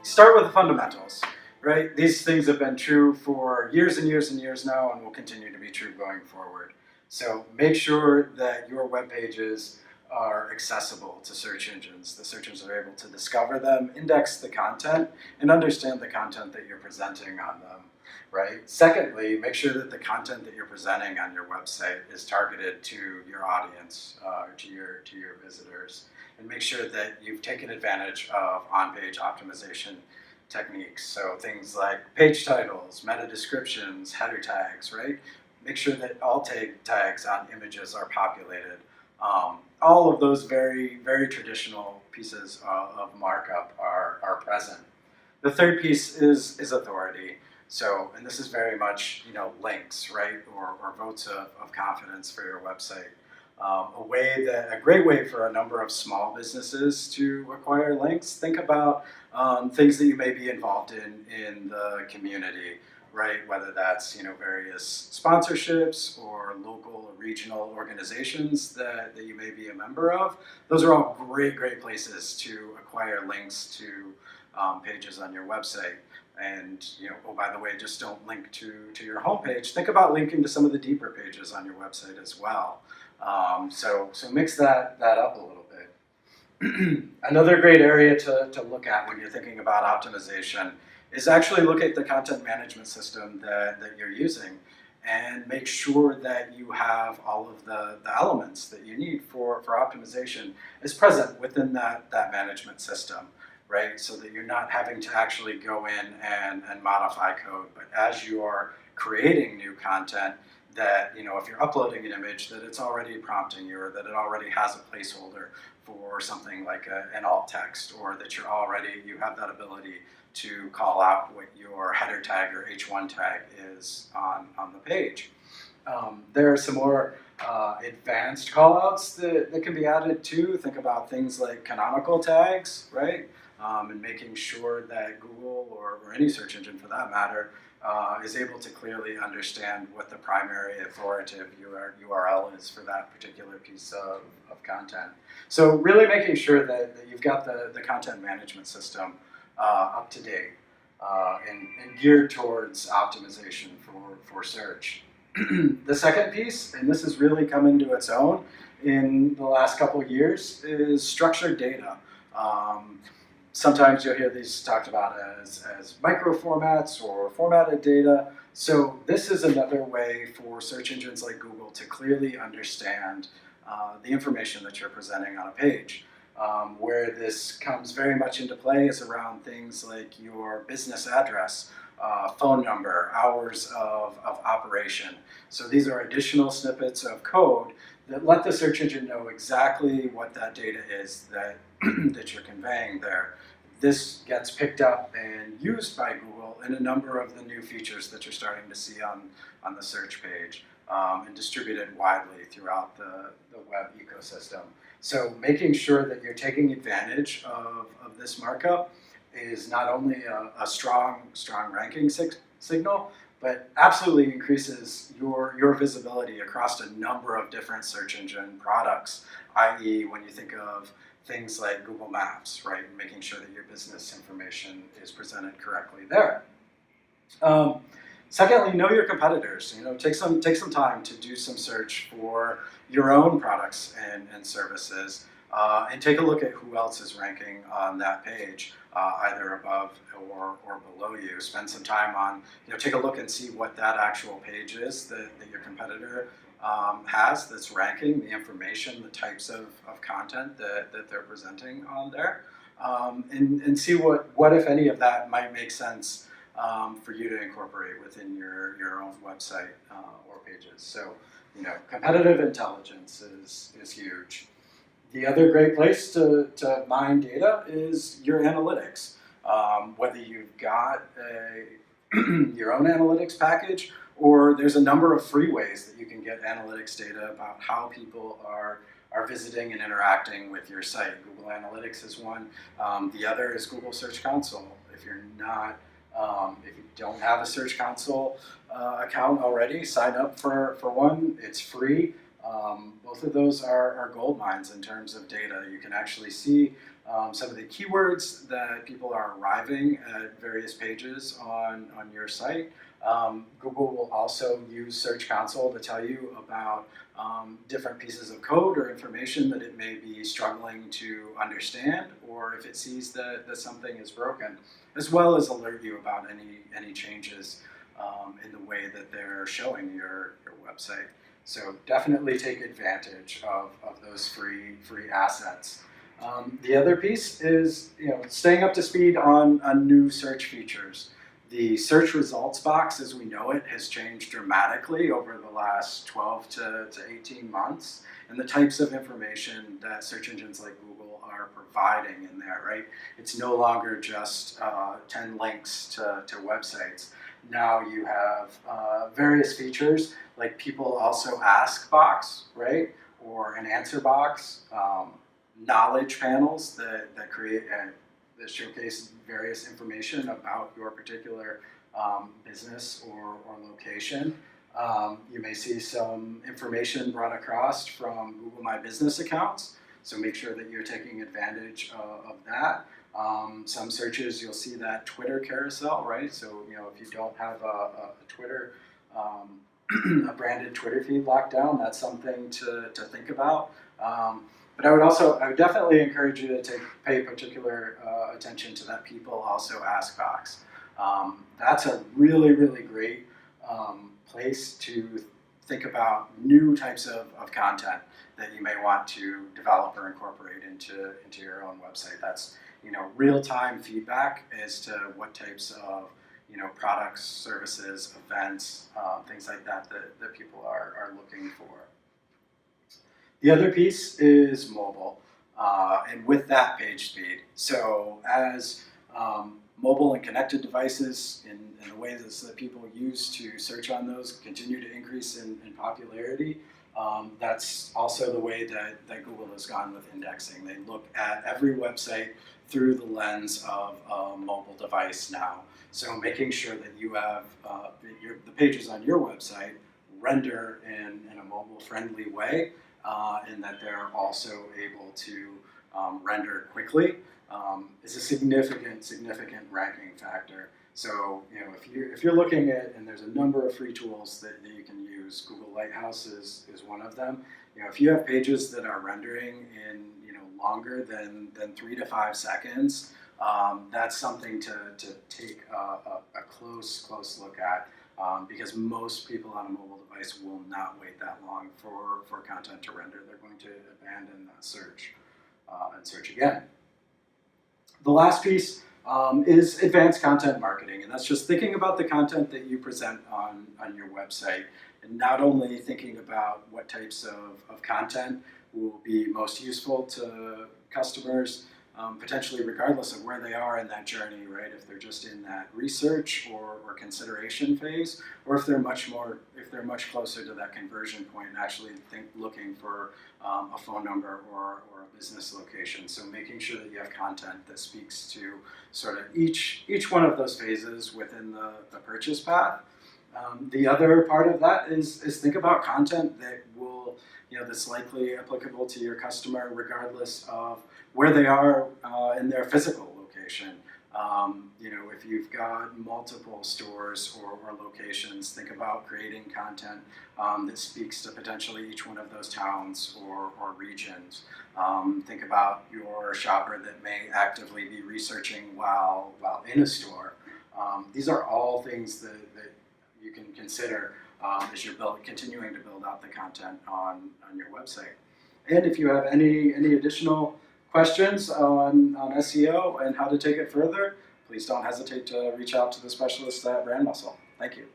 start with the fundamentals, right? These things have been true for years and years and years now and will continue to be true going forward. So make sure that your web pages are accessible to search engines. The search engines are able to discover them, index the content, and understand the content that you're presenting on them, right? Secondly, make sure that the content that you're presenting on your website is targeted to your audience, to your visitors, and make sure that you've taken advantage of on-page optimization techniques. So things like page titles, meta descriptions, header tags, right? Make sure that alt tags on images are populated. All of those very, very traditional pieces of markup are present. The third piece is authority. So, and this is very much, links, right, or votes of confidence for your website. A great way for a number of small businesses to acquire links. Think about things that you may be involved in the community, right? Whether that's various sponsorships or local or regional organizations that you may be a member of. Those are all great places to acquire links to pages on your website. And oh, by the way, just don't link to your homepage. Think about linking to some of the deeper pages on your website as well. So mix that up a little bit. Another great area to look at when you're thinking about optimization is actually look at the content management system that you're using and make sure that you have all of the elements that you need for optimization is present within that management system, right? So that you're not having to actually go in and modify code, but as you are creating new content, that if you're uploading an image, that it's already prompting you, or that it already has a placeholder for something like an alt text, or that you have that ability to call out what your header tag or H1 tag is on the page. There are some more advanced callouts that can be added too. Think about things like canonical tags, right? And making sure that Google or any search engine for that matter is able to clearly understand what the primary authoritative URL is for that particular piece of content. So really making sure that you've got the content management system up to date and geared towards optimization for search. The second piece, and this has really come into its own in the last couple of years, is structured data. Sometimes you'll hear these talked about as micro formats or formatted data. So this is another way for search engines like Google to clearly understand the information that you're presenting on a page. Where this comes very much into play is around things like your business address, phone number, hours of operation. So these are additional snippets of code that let the search engine know exactly what that data is that you're conveying there. This gets picked up and used by Google in a number of the new features that you're starting to see on the search page and distributed widely throughout the web ecosystem. So making sure that you're taking advantage of this markup is not only a strong ranking signal, but absolutely increases your visibility across a number of different search engine products, i.e. when you think of things like Google Maps, right? Making sure that your business information is presented correctly there. Secondly, know your competitors. Take some time to do some search for your own products and services, and take a look at who else is ranking on that page, either above or below you. Spend some time on, take a look and see what that actual page is that your competitor has that's ranking, the information, the types of content that they're presenting on there, and see what if any of that might make sense for you to incorporate within your own website or pages. So, competitive intelligence is huge. The other great place to mine data is your analytics. Whether you've got your own analytics package, or there's a number of free ways that you can get analytics data about how people are visiting and interacting with your site. Google Analytics is one. The other is Google Search Console. If you don't have a Search Console account already, sign up for one. It's free. Both of those are gold mines in terms of data. You can actually see some of the keywords that people are arriving at various pages on your site. Google will also use Search Console to tell you about different pieces of code or information that it may be struggling to understand, or if it sees that something is broken, as well as alert you about any changes in the way that they're showing your website. So definitely take advantage of those free assets. The other piece is staying up to speed on new search features. The search results box as we know it has changed dramatically over the last 12 to 18 months, and the types of information that search engines like Google are providing in there, right? It's no longer just 10 links to websites. Now you have various features like people also ask box, right? Or an answer box, knowledge panels that create that showcase various information about your particular business or location. You may see some information brought across from Google My Business accounts, so make sure that you're taking advantage of that. Some searches you'll see that Twitter carousel, right? So if you don't have a Twitter, a branded Twitter feed locked down, that's something to think about. But I would definitely encourage you to pay particular attention to that people also ask box. That's a really great place to think about new types of content that you may want to develop or incorporate into your own website. That's real-time feedback as to what types of products, services, events, things like that people are looking for. The other piece is mobile, and with that, page speed. So as mobile and connected devices and the ways that people use to search on those continue to increase in popularity, that's also the way that Google has gone with indexing. They look at every website through the lens of a mobile device now. So making sure that you have the pages on your website render in a mobile-friendly way, and that they're also able to render quickly, is a significant ranking factor. So if you're looking at, and there's a number of free tools that you can use, Google Lighthouse is one of them. If you have pages that are rendering in longer than 3 to 5 seconds, that's something to take a close look at, because most people on a mobile device will not wait that long for content to render. They're going to abandon that search and search again. The last piece is advanced content marketing, and that's just thinking about the content that you present on your website, and not only thinking about what types of content will be most useful to customers, potentially regardless of where they are in that journey, right? If they're just in that research or consideration phase, or if they're much closer to that conversion point and actually looking for a phone number or a business location. So making sure that you have content that speaks to sort of each one of those phases within the purchase path. The other part of that is think about content that will, that's likely applicable to your customer regardless of where they are in their physical location. If you've got multiple stores or locations, think about creating content that speaks to potentially each one of those towns or regions. Think about your shopper that may actively be researching while in a store. These are all things that you can consider as you're continuing to build out the content on your website. And if you have any additional questions on SEO and how to take it further, please don't hesitate to reach out to the specialist at BrandMuscle. Thank you.